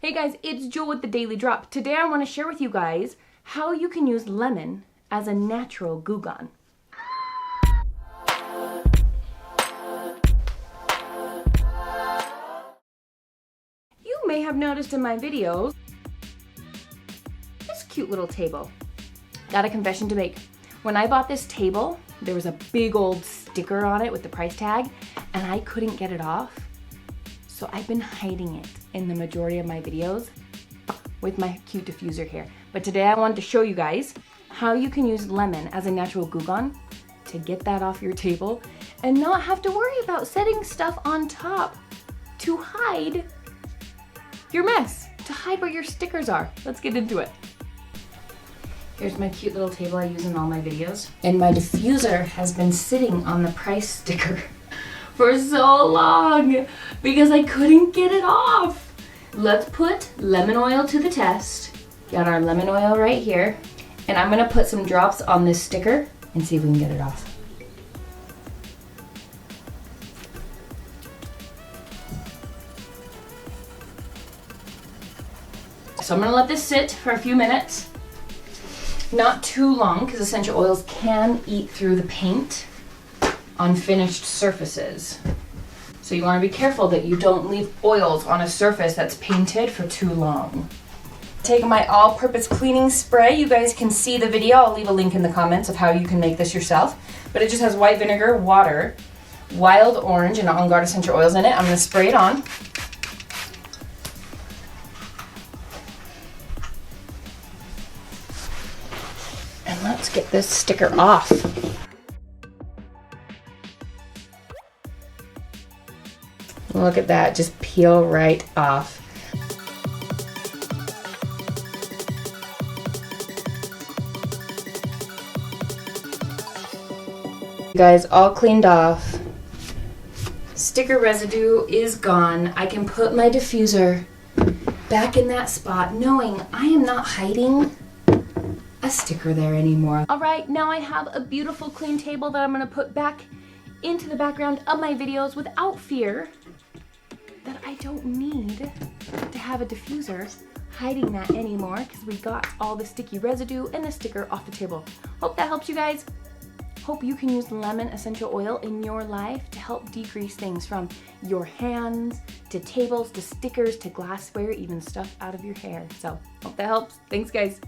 Hey guys, it's Jewl with the Daily Drop. Today I want to share with you guys how you can use lemon as a natural glue gun. You may have noticed in my videos this cute little table. Got a confession to make. When I bought this table, there was a big old sticker on it with the price tag, and I couldn't get it off. So I've been hiding it in the majority of my videos with my cute diffuser here. But today I wanted to show you guys how you can use lemon as a natural glue gun to get that off your table and not have to worry about setting stuff on top to hide your mess, to hide where your stickers are. Let's get into it. Here's my cute little table I use in all my videos. And my diffuser has been sitting on the price sticker for so long because I couldn't get it off. Let's put lemon oil to the test. Got our lemon oil right here. And I'm gonna put some drops on this sticker and see if we can get it off. So I'm gonna let this sit for a few minutes. Not too long, because essential oils can eat through the paint on finished surfaces. So you want to be careful that you don't leave oils on a surface that's painted for too long. Taking my all-purpose cleaning spray. You guys can see the video. I'll leave a link in the comments of how you can make this yourself. But it just has white vinegar, water, wild orange, and on guard essential oils in it. I'm going to spray it on. And let's get this sticker off. Look at that, just peel right off. You guys, all cleaned off. Sticker residue is gone. I can put my diffuser back in that spot knowing I am not hiding a sticker there anymore. All right, now I have a beautiful clean table that I'm gonna put back into the background of my videos without fear that I don't need to have a diffuser hiding that anymore because we got all the sticky residue and the sticker off the table. Hope that helps you guys. Hope you can use lemon essential oil in your life to help decrease things from your hands to tables to stickers to glassware, even stuff out of your hair. So hope that helps. Thanks guys.